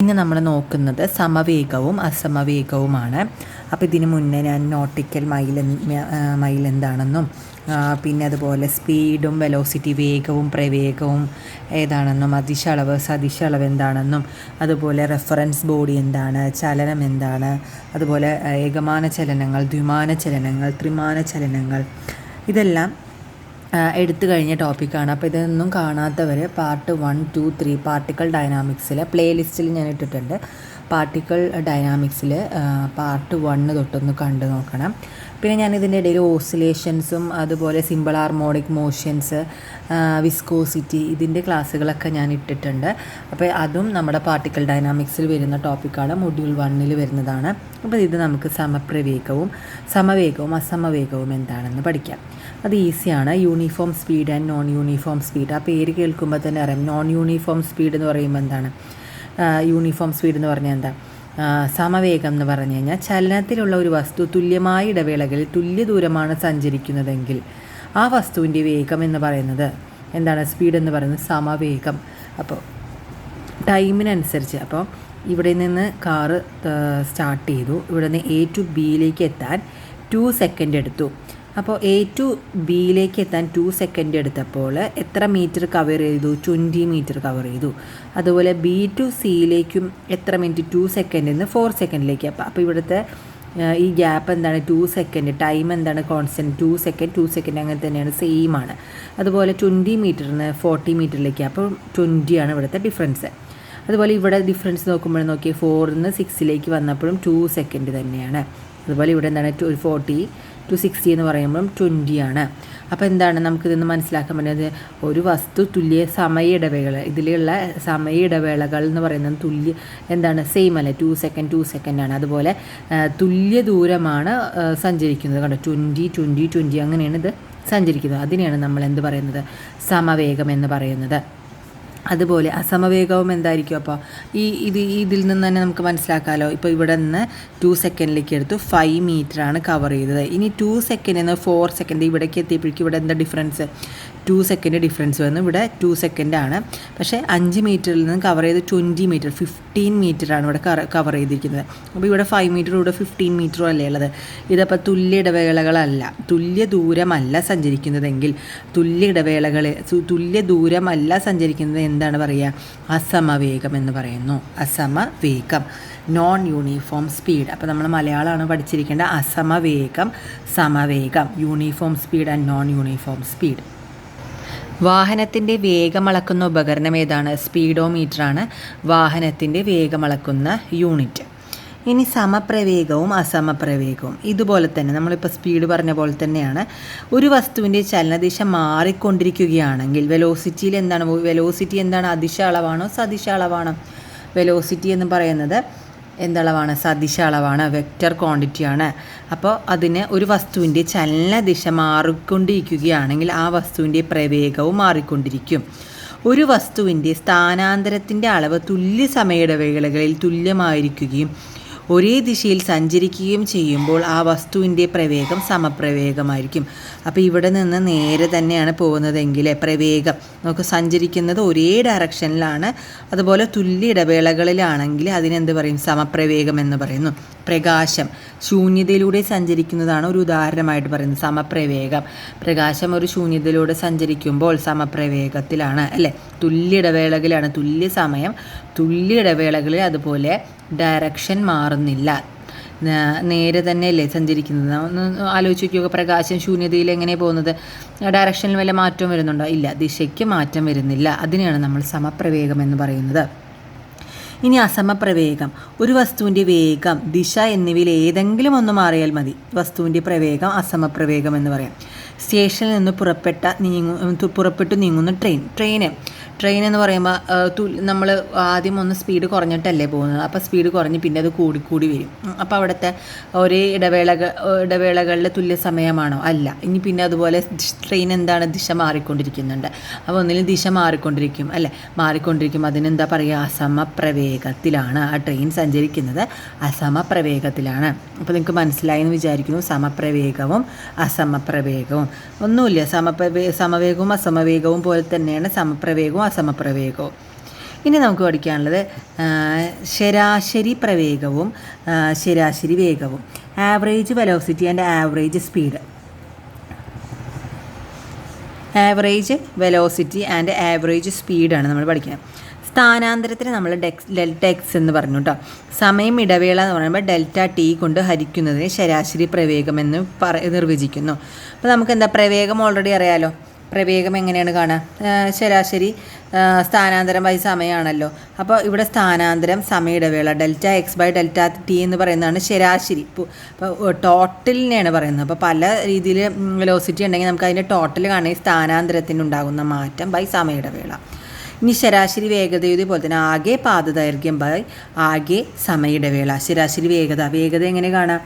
ഇന്ന് നമ്മൾ നോക്കുന്നത് സമവേഗവും അസമവേഗവുമാണ്. അപ്പോൾ ഇതിന് മുന്നേ ഞാൻ നോട്ടിക്കൽ മൈൽ എന്താണെന്നും പിന്നെ അതുപോലെ സ്പീഡും വെലോസിറ്റി വേഗവും പ്രവേഗവും ഏതാണെന്നും അതിശളവ് സദിശളവ് എന്താണെന്നും അതുപോലെ റെഫറൻസ് ബോഡി എന്താണ്, ചലനം എന്താണ്, അതുപോലെ ഏകമാന ചലനങ്ങൾ, ദ്വിമാന ചലനങ്ങൾ, ത്രിമാന ചലനങ്ങൾ ഇതെല്ലാം എടുത്തു കഴിഞ്ഞ ടോപ്പിക്കാണ്. അപ്പോൾ ഇതൊന്നും കാണാത്തവർ പാർട്ട് 1, 2, 3 പാർട്ടിക്കൽ ഡൈനാമിക്സിൽ പ്ലേലിസ്റ്റിൽ ഞാൻ ഇട്ടിട്ടുണ്ട്. പാർട്ടിക്കൽ ഡൈനാമിക്സിൽ പാർട്ട് 1 തൊട്ടൊന്ന് കണ്ടു നോക്കണം. പിന്നെ ഞാൻ ഇതിൻ്റെ ഇടയിൽ ഓസിലേഷൻസും അതുപോലെ സിമ്പിൾ ഹാർമോണിക് മോഷൻസ്, വിസ്കോസിറ്റി ഇതിൻ്റെ ക്ലാസ്സുകളൊക്കെ ഞാൻ ഇട്ടിട്ടുണ്ട്. അപ്പോൾ അതും നമ്മുടെ പാർട്ടിക്കൽ ഡൈനാമിക്സിൽ വരുന്ന ടോപ്പിക്കാണ്, മൊഡ്യൂൾ 1 വരുന്നതാണ്. അപ്പോൾ ഇത് നമുക്ക് സമവേഗവും അസമവേഗവും എന്താണെന്ന് പഠിക്കാം. അത് ഈസിയാണ്. Uniform speed and non uniform speed. ആ പേര് കേൾക്കുമ്പോൾ തന്നെ അറിയാം. നോൺ യൂണിഫോം സ്പീഡ് എന്ന് പറയുമ്പോൾ എന്താണ്, യൂണിഫോം സ്പീഡ് എന്ന് പറഞ്ഞാൽ എന്താ, സമവേഗം എന്ന് പറഞ്ഞു കഴിഞ്ഞാൽ ചലനത്തിലുള്ള ഒരു വസ്തു തുല്യമായ ഇടവേളകളിൽ തുല്യ ദൂരമാണ് സഞ്ചരിക്കുന്നതെങ്കിൽ ആ വസ്തുവിൻ്റെ വേഗം എന്ന് പറയുന്നത് എന്താണ്, സ്പീഡ് എന്ന് പറയുന്നത് സമവേഗം. അപ്പോൾ ടൈമിനനുസരിച്ച്, അപ്പോൾ ഇവിടെ നിന്ന് കാറ് സ്റ്റാർട്ട് ചെയ്തു, ഇവിടെ നിന്ന് A to Bയിലേക്ക് എത്താൻ 2 സെക്കൻഡ് എടുത്തു. അപ്പോൾ A to Bയിലേക്ക് എത്താൻ 2 സെക്കൻഡ് എടുത്തപ്പോൾ എത്ര മീറ്റർ കവർ ചെയ്തു, 20 മീറ്റർ കവർ ചെയ്തു. അതുപോലെ B to Cയിലേക്കും എത്ര മിനിറ്റ്, 2 സെക്കൻഡിൽ നിന്ന് 4 സെക്കൻഡിലേക്ക്. അപ്പോൾ ഇവിടുത്തെ ഈ ഗ്യാപ്പ് എന്താണ്, 2 സെക്കൻഡ്. ടൈം എന്താണ്, കോൺസ്റ്റൻറ്റ് 2 സെക്കൻഡ് അങ്ങനെ തന്നെയാണ്, സെയിം ആണ്. അതുപോലെ 20 മീറ്ററിന് 40 മീറ്ററിലേക്ക്, അപ്പോൾ 20 ആണ് ഇവിടുത്തെ ഡിഫറൻസ്. അതുപോലെ ഇവിടെ ഡിഫറൻസ് നോക്കുമ്പോൾ നോക്കിയാൽ 4 6ലേക്ക് വന്നപ്പോഴും 2 സെക്കൻഡ് തന്നെയാണ്. അതുപോലെ ഇവിടെ എന്താണ് 40 to 60 എന്ന് പറയുമ്പം 20 ആണ്. അപ്പോൾ എന്താണ് നമുക്കിതൊന്ന് മനസ്സിലാക്കാൻ പറ്റുന്നത്, ഒരു വസ്തു തുല്യ സമയ ഇടവേള, ഇതിലുള്ള സമയ ഇടവേളകൾ എന്ന് പറയുന്നത് എന്താണ്, സെയിം അല്ലേ, 2 സെക്കൻഡ് ആണ്. അതുപോലെ തുല്യ ദൂരമാണ് സഞ്ചരിക്കുന്നത്, കണ്ടോ, 20 അങ്ങനെയാണ് ഇത് സഞ്ചരിക്കുന്നത്. അതിനെയാണ് നമ്മൾ എന്ത് പറയുന്നത്, സമവേഗം എന്ന് പറയുന്നത്. അതുപോലെ അസമവേഗവും എന്തായിരിക്കും, അപ്പോൾ ഇതിൽ നിന്ന് തന്നെ നമുക്ക് മനസ്സിലാക്കാമല്ലോ. ഇപ്പോൾ ഇവിടെ നിന്ന് 2 സെക്കൻഡിലേക്ക് എടുത്തു, 5 മീറ്ററാണ് കവർ ചെയ്തത്. ഇനി 2 സെക്കൻഡിൽ നിന്ന് 4 സെക്കൻഡ് ഇവിടേക്ക് എത്തിയപ്പോഴേക്കും ഇവിടെ എന്താ ഡിഫറൻസ്, 2 സെക്കൻഡ് ഡിഫറൻസ് വന്നു. ഇവിടെ 2 സെക്കൻഡാണ്, പക്ഷേ 5 മീറ്ററിൽ നിന്ന് കവർ ചെയ്ത് 20 മീറ്റർ 15 മീറ്ററാണ് ഇവിടെ കവർ ചെയ്തിരിക്കുന്നത്. അപ്പോൾ ഇവിടെ 5 മീറ്ററും ഇവിടെ 15 മീറ്ററും അല്ലേ ഉള്ളത്. ഇതപ്പോൾ തുല്യ ഇടവേളകളല്ല, തുല്യ ദൂരമല്ല സഞ്ചരിക്കുന്നതെങ്കിൽ, തുല്യ ദൂരമല്ല സഞ്ചരിക്കുന്നത് എന്താണ് പറയുക, അസമവേഗം എന്ന് പറയുന്നു. അസമവേഗം, നോൺ യൂണിഫോം സ്പീഡ്. അപ്പോൾ നമ്മൾ മലയാളമാണ് പഠിച്ചിരിക്കേണ്ടത്. അസമവേഗം, സമവേഗം, uniform speed and non uniform speed. വാഹനത്തിൻ്റെ വേഗമളക്കുന്ന ഉപകരണം ഏതാണ്, സ്പീഡോമീറ്ററാണ് വാഹനത്തിൻ്റെ വേഗമളക്കുന്ന യൂണിറ്റ്. ഇനി സമപ്രവേഗവും അസമപ്രവേഗവും ഇതുപോലെ തന്നെ, നമ്മളിപ്പോൾ സ്പീഡ് പറഞ്ഞ പോലെ തന്നെയാണ്. ഒരു വസ്തുവിൻ്റെ ചലനദിശ മാറിക്കൊണ്ടിരിക്കുകയാണെങ്കിൽ വെലോസിറ്റിയിൽ എന്താണ്, വെലോസിറ്റി എന്താണ്, അതിശ അളവാണോ സദിശ അളവാണോ? വെലോസിറ്റി എന്ന് പറയുന്നത് എന്തളവാണ്, സദിശ അളവാണ്, വെക്റ്റർ ക്വാണ്ടിറ്റിയാണ്. അപ്പോൾ അതിന് ഒരു വസ്തുവിൻ്റെ ചലനദിശ മാറിക്കൊണ്ടിരിക്കുകയാണെങ്കിൽ ആ വസ്തുവിൻ്റെ പ്രവേഗവും മാറിക്കൊണ്ടിരിക്കും. ഒരു വസ്തുവിൻ്റെ സ്ഥാനാന്തരത്തിൻ്റെ അളവ് തുല്യ സമയ ഇടവേളകളിൽ തുല്യമായിരിക്കുകയും ഒരേ ദിശയിൽ സഞ്ചരിക്കുകയും ചെയ്യുമ്പോൾ ആ വസ്തുവിൻ്റെ പ്രവേഗം സമപ്രവേഗമായിരിക്കും. അപ്പോൾ ഇവിടെ നിന്ന് നേരെ തന്നെയാണ് പോകുന്നതെങ്കിൽ പ്രവേഗം നമുക്ക് സഞ്ചരിക്കുന്നത് ഒരേ ഡയറക്ഷനിലാണ്, അതുപോലെ തുല്യ ഇടവേളകളിലാണെങ്കിൽ അതിനെന്ത് പറയും, സമപ്രവേഗം എന്ന് പറയുന്നു. പ്രകാശം ശൂന്യതയിലൂടെ സഞ്ചരിക്കുന്നതാണ് ഒരു ഉദാഹരണമായിട്ട് പറയുന്നത് സമപ്രവേഗം. പ്രകാശം ഒരു ശൂന്യതയിലൂടെ സഞ്ചരിക്കുമ്പോൾ സമപ്രവേഗത്തിലാണ് അല്ലേ, തുല്യ ഇടവേളകളിലാണ്, തുല്യ സമയം തുല്യ ഇടവേളകളിൽ, അതുപോലെ ഡയറക്ഷൻ മാറുന്നില്ല, നേരെ തന്നെയല്ലേ സഞ്ചരിക്കുന്നത്. ഒന്ന് ആലോചിച്ച് നോക്കിയൊക്കെ, പ്രകാശം ശൂന്യതയിൽ എങ്ങനെയാണ് പോകുന്നത്, ഡയറക്ഷനിൽ വല്ല മാറ്റം വരുന്നുണ്ടോ, ഇല്ല, ദിശയ്ക്ക് മാറ്റം വരുന്നില്ല. അതിനെയാണ് നമ്മൾ സമപ്രവേഗം എന്ന് പറയുന്നത്. ഇനി അസമപ്രവേഗം, ഒരു വസ്തുവിൻ്റെ വേഗം, ദിശ എന്നിവയിൽ ഏതെങ്കിലും ഒന്ന് മാറിയാൽ മതി വസ്തുവിൻ്റെ പ്രവേഗം അസമപ്രവേഗം എന്ന് പറയാം. സ്റ്റേഷനിൽ നിന്ന് പുറപ്പെട്ടു നീങ്ങുന്ന ട്രെയിൻ എന്ന് പറയുമ്പോൾ നമ്മൾ ആദ്യം ഒന്ന് സ്പീഡ് കുറഞ്ഞിട്ടല്ലേ പോകുന്നത്. അപ്പോൾ സ്പീഡ് കുറഞ്ഞ് പിന്നെ അത് കൂടി വരും. അപ്പോൾ അവിടുത്തെ ഒരേ ഇടവേളകളിൽ തുല്യ സമയമാണോ, അല്ല. ഇനി പിന്നെ അതുപോലെ ട്രെയിൻ എന്താണ്, ദിശ മാറിക്കൊണ്ടിരിക്കുന്നുണ്ട്. അപ്പോൾ ഒന്നിലും ദിശ മാറിക്കൊണ്ടിരിക്കും. അതിനെന്താ പറയുക, അസമപ്രവേഗത്തിലാണ് ആ ട്രെയിൻ സഞ്ചരിക്കുന്നത്, അസമപ്രവേഗത്തിലാണ്. അപ്പോൾ നിങ്ങൾക്ക് മനസ്സിലായെന്ന് വിചാരിക്കുന്നു. സമപ്രവേഗവും അസമപ്രവേഗവും ഒന്നുമില്ല, സമവേഗവും അസമവേഗവും പോലെ തന്നെയാണ് സമപ്രവേഗവും അസമപ്രവേഗവും. ഇനി നമുക്ക് പഠിക്കാനുള്ളത് ശരാശരി പ്രവേഗവും ശരാശരി വേഗവും. Average velocity and average speed. Average velocity and average സ്പീഡാണ് നമ്മൾ പഠിക്കുന്നത്. സ്ഥാനാന്തരത്തിന് നമ്മൾ ഡെൽറ്റ എക്സ് എന്ന് പറഞ്ഞു കേട്ടോ. സമയം ഇടവേള എന്ന് പറയുമ്പോൾ ഡെൽറ്റ ടി കൊണ്ട് ഹരിക്കുന്നതിന് ശരാശരി പ്രവേഗം എന്ന് നിർവചിക്കുന്നു. അപ്പോൾ നമുക്ക് എന്താ പ്രവേഗം ഓൾറെഡി അറിയാലോ. പ്രവേഗം എങ്ങനെയാണ് കാണുക? ശരാശരി സ്ഥാനാന്തരം ബൈ സമയമാണല്ലോ. അപ്പോൾ ഇവിടെ സ്ഥാനാന്തരം സമയ ഇടവേള delta X by delta T എന്ന് പറയുന്നതാണ് ശരാശരി. ഇപ്പോൾ ടോട്ടലിനെയാണ് പറയുന്നത്. അപ്പോൾ പല രീതിയിൽ വെലോസിറ്റി ഉണ്ടെങ്കിൽ നമുക്ക് അതിൻ്റെ ടോട്ടൽ കാണുകയും സ്ഥാനാന്തരത്തിനുണ്ടാകുന്ന മാറ്റം ബൈ സമയ ഇടവേള. ഇനി ശരാശരി വേഗതയുടെ പോലെ തന്നെ ആകെ പാദദൈർഘ്യം ബൈ ആകെ സമയ ഇടവേള. ശരാശരി വേഗത എങ്ങനെ കാണാം?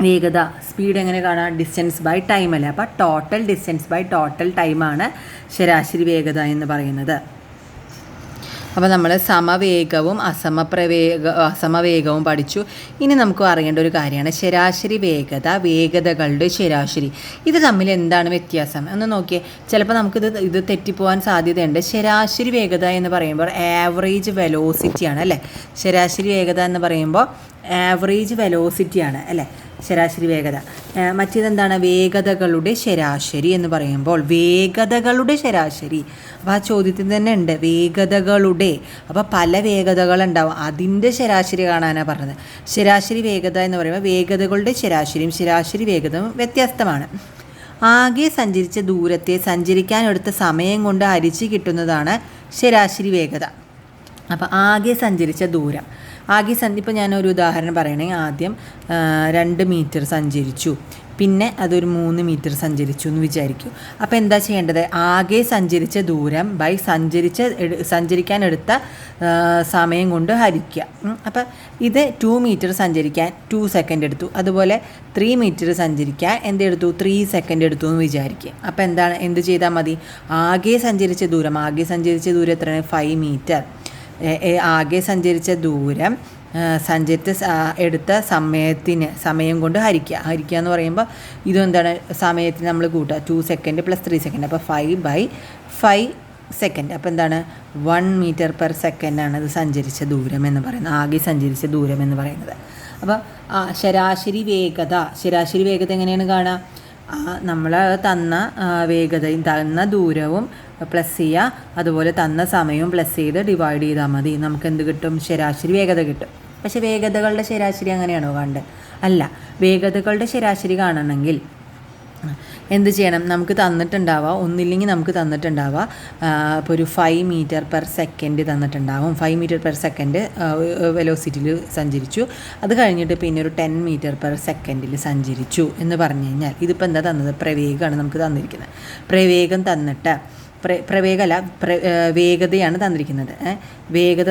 വേഗത സ്പീഡ് എങ്ങനെ കാണാം? ഡിസ്റ്റൻസ് ബൈ ടൈം അല്ലേ. അപ്പോൾ ടോട്ടൽ ഡിസ്റ്റൻസ് ബൈ ടോട്ടൽ ടൈമാണ് ശരാശരി വേഗത എന്ന് പറയുന്നത്. അപ്പോൾ നമ്മൾ സമവേഗവും അസമവേഗവും പഠിച്ചു. ഇനി നമുക്ക് അറിയേണ്ട ഒരു കാര്യമാണ് ശരാശരി വേഗതകളുടെ ശരാശരി. ഇത് തമ്മിൽ എന്താണ് വ്യത്യാസം എന്ന് നോക്കിയേ. ചിലപ്പോൾ ഇത് തെറ്റിപ്പോകാൻ സാധ്യതയുണ്ട്. ശരാശരി വേഗത എന്ന് പറയുമ്പോൾ ആവറേജ് വെലോസിറ്റിയാണ് അല്ലേ. ശരാശരി വേഗത എന്ന് പറയുമ്പോൾ ആവറേജ് വെലോസിറ്റിയാണ് അല്ലേ ശരാശരി വേഗത. മറ്റേതെന്താണ്? വേഗതകളുടെ ശരാശരി എന്ന് പറയുമ്പോൾ വേഗതകളുടെ ശരാശരി. അപ്പോൾ ആ ചോദ്യത്തിൽ തന്നെ ഉണ്ട് വേഗതകളുടെ. അപ്പോൾ പല വേഗതകളുണ്ടാവും, അതിൻ്റെ ശരാശരി കാണാനാണ് പറഞ്ഞത്. ശരാശരി വേഗത എന്ന് പറയുമ്പോൾ വേഗതകളുടെ ശരാശരിയും ശരാശരി വേഗതയും വ്യത്യസ്തമാണ്. ആകെ സഞ്ചരിച്ച ദൂരത്തെ സഞ്ചരിക്കാനെടുത്ത സമയം കൊണ്ട് ഹരിച്ച് കിട്ടുന്നതാണ് ശരാശരി വേഗത. അപ്പോൾ ആകെ സഞ്ചരിച്ച ദൂരം, ഇപ്പോൾ ഞാനൊരു ഉദാഹരണം പറയണമെങ്കിൽ ആദ്യം 2 മീറ്റർ സഞ്ചരിച്ചു, പിന്നെ അതൊരു 3 മീറ്റർ സഞ്ചരിച്ചു എന്ന് വിചാരിക്കൂ. അപ്പോൾ എന്താ ചെയ്യേണ്ടത്? ആകെ സഞ്ചരിച്ച ദൂരം ബൈ സഞ്ചരിക്കാനെടുത്ത സമയം കൊണ്ട് ഹരിക്കുക. അപ്പോൾ ഇത് 2 മീറ്റർ സഞ്ചരിക്കാൻ 2 സെക്കൻഡ് എടുത്തു. അതുപോലെ 3 മീറ്റർ സഞ്ചരിക്കാൻ എന്തെടുത്തു? 3 സെക്കൻഡ് എടുത്തു എന്ന് വിചാരിക്കുക. അപ്പോൾ എന്ത് ചെയ്താൽ മതി? ആകെ സഞ്ചരിച്ച ദൂരം എത്രയാണ്? 5 മീറ്റർ. ആകെ സഞ്ചരിച്ച ദൂരം എടുത്ത സമയം കൊണ്ട് ഹരിക്കുക എന്ന് പറയുമ്പോൾ ഇതെന്താണ്? സമയത്തിന് നമ്മൾ കൂട്ടുക. 2 സെക്കൻഡ് പ്ലസ് 3 സെക്കൻഡ്. അപ്പോൾ 5/5 സെക്കൻഡ്. അപ്പോൾ എന്താണ്? 1 മീറ്റർ പെർ സെക്കൻഡാണ് ഇത് സഞ്ചരിച്ച ദൂരം എന്ന് പറയുന്നത്, ആകെ സഞ്ചരിച്ച ദൂരം എന്ന് പറയുന്നത്. അപ്പോൾ ശരാശരി വേഗത എങ്ങനെയാണ് കാണുക? നമ്മൾ തന്ന ദൂരവും പ്ലസ് ചെയ്യുക, അതുപോലെ തന്ന സമയവും പ്ലസ് ചെയ്ത് ഡിവൈഡ് ചെയ്താൽ മതി. നമുക്ക് എന്ത് കിട്ടും? ശരാശരി വേഗത കിട്ടും. പക്ഷേ വേഗതകളുടെ ശരാശരി അങ്ങനെയാണോ കാണേണ്ടത്? അല്ല. വേഗതകളുടെ ശരാശരി കാണണമെങ്കിൽ എന്ത് ചെയ്യണം? നമുക്ക് ഒന്നില്ലെങ്കിൽ നമുക്ക് തന്നിട്ടുണ്ടാവുക ഇപ്പോൾ ഒരു 5 മീറ്റർ പെർ സെക്കൻഡ് തന്നിട്ടുണ്ടാവും. 5 മീറ്റർ പെർ സെക്കൻഡ് വെലോസിറ്റിയിൽ സഞ്ചരിച്ചു. അത് കഴിഞ്ഞിട്ട് പിന്നെ ഒരു 10 മീറ്റർ പെർ സെക്കൻഡിൽ സഞ്ചരിച്ചു എന്ന് പറഞ്ഞു കഴിഞ്ഞാൽ ഇതിപ്പോൾ എന്താ തന്നത്? പ്രവേഗമാണ് നമുക്ക് തന്നിരിക്കുന്നത്. പ്രവേഗം തന്നിട്ട് വേഗതയാണ് തന്നിരിക്കുന്നത്. വേഗത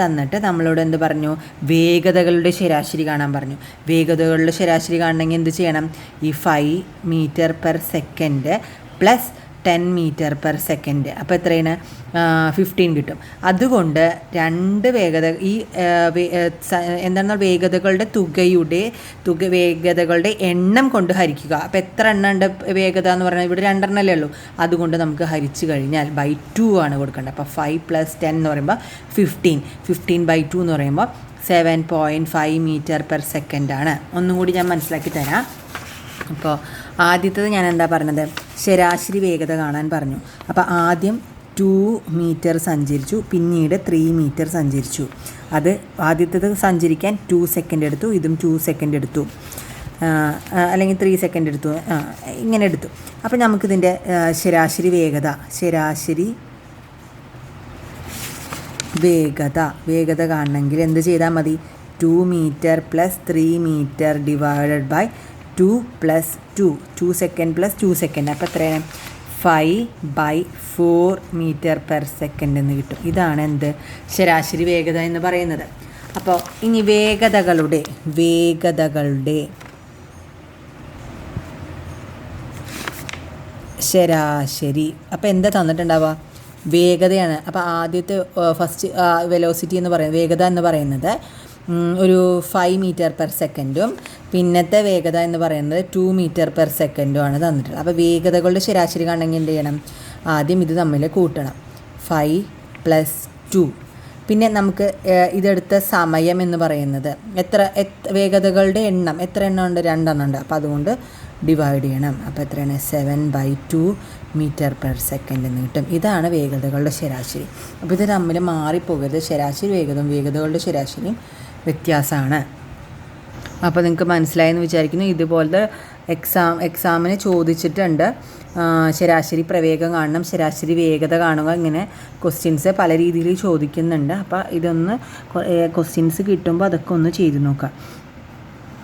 തന്നിട്ട് നമ്മളോട് എന്ത് പറഞ്ഞു? വേഗതകളുടെ ശരാശരി കാണാൻ പറഞ്ഞു. വേഗതകളുടെ ശരാശരി കാണണമെങ്കിൽ എന്ത് ചെയ്യണം? ഈ 5 metre per second plus 10 metre per second. അപ്പോൾ എത്രയാണ്? 15 കിട്ടും. അതുകൊണ്ട് എന്താണ് വേഗതകളുടെ വേഗതകളുടെ എണ്ണം കൊണ്ട് ഹരിക്കുക. അപ്പോൾ എത്ര എണ്ണം ഉണ്ട് വേഗത എന്ന് പറഞ്ഞാൽ ഇവിടെ 2 എണ്ണമല്ലേ ഉള്ളൂ. അതുകൊണ്ട് നമുക്ക് ഹരിച്ചു കഴിഞ്ഞാൽ /2 ആണ് കൊടുക്കേണ്ടത്. അപ്പോൾ 5 + 10 എന്ന് പറയുമ്പോൾ 15/2 എന്ന് പറയുമ്പോൾ 7.5 മീറ്റർ പെർ സെക്കൻഡാണ്. ഒന്നും കൂടി ഞാൻ മനസ്സിലാക്കി തരാം. അപ്പോൾ ആദ്യത്തേത് ഞാൻ എന്താ പറഞ്ഞത്? ശരാശരി വേഗത കാണാൻ പറഞ്ഞു. അപ്പോൾ ആദ്യം 2 മീറ്റർ സഞ്ചരിച്ചു, പിന്നീട് 3 മീറ്റർ സഞ്ചരിച്ചു. അത് ആദ്യത്തേത് സഞ്ചരിക്കാൻ 2 സെക്കൻഡ് എടുത്തു, ഇതും 2 സെക്കൻഡ് എടുത്തു, അല്ലെങ്കിൽ 3 സെക്കൻഡ് എടുത്തു, ഇങ്ങനെ എടുത്തു. അപ്പോൾ നമുക്കിതിൻ്റെ ശരാശരി വേഗത കാണണമെങ്കിൽ എന്ത് ചെയ്താൽ മതി? 2 metre plus 3 metre divided by 2 + 2 second plus 2 second. അപ്പോൾ എത്രയാണ്? 5/4 മീറ്റർ പെർ സെക്കൻഡ് എന്ന് കിട്ടും. ഇതാണ് എന്ത്? ശരാശരി വേഗത എന്ന് പറയുന്നത്. അപ്പോൾ ഇനി വേഗതകളുടെ ശരാശരി. അപ്പോൾ എന്താ തന്നിട്ടുണ്ടാവുക? വേഗതയാണ്. അപ്പോൾ ആദ്യത്തെ ഫസ്റ്റ് വെലോസിറ്റി എന്ന് പറയുന്നത്, വേഗത എന്ന് പറയുന്നത് ഒരു 5 മീറ്റർ പെർ സെക്കൻഡും പിന്നത്തെ വേഗത എന്ന് പറയുന്നത് 2 മീറ്റർ പെർ സെക്കൻഡും ആണ് തന്നിട്ടുള്ളത്. അപ്പോൾ വേഗതകളുടെ ശരാശരി കാണണമെങ്കിൽ എന്ത് ചെയ്യണം? ആദ്യം ഇത് തമ്മിൽ കൂട്ടണം. 5+2. പിന്നെ നമുക്ക് ഇതെടുത്ത സമയം എന്ന് പറയുന്നത് വേഗതകളുടെ എണ്ണം എത്ര എണ്ണം ഉണ്ട്? 2 എണ്ണം ഉണ്ട്. അപ്പോൾ അതുകൊണ്ട് ഡിവൈഡ് ചെയ്യണം. അപ്പോൾ എത്രയാണ്? 7/2 m/s എന്ന് കിട്ടും. ഇതാണ് വേഗതകളുടെ ശരാശരി. അപ്പോൾ ഇത് തമ്മിൽ മാറിപ്പോകരുത്. ശരാശരി വേഗതയും വേഗതകളുടെ ശരാശരിയും വ്യത്യാസമാണ്. അപ്പോൾ നിങ്ങൾക്ക് മനസ്സിലായെന്ന് വിചാരിക്കുന്നു. ഇതുപോലത്തെ എക്സാമിന് ചോദിച്ചിട്ടുണ്ട്. ശരാശരി പ്രവേഗം കാണണം, ശരാശരി വേഗത കാണുക, ഇങ്ങനെ ക്വസ്റ്റ്യൻസ് പല രീതിയിൽ ചോദിക്കുന്നുണ്ട്. അപ്പോൾ ഇതൊന്ന് ക്വസ്റ്റ്യൻസ് കിട്ടുമ്പോൾ അതൊക്കെ ഒന്ന് ചെയ്ത് നോക്കാം.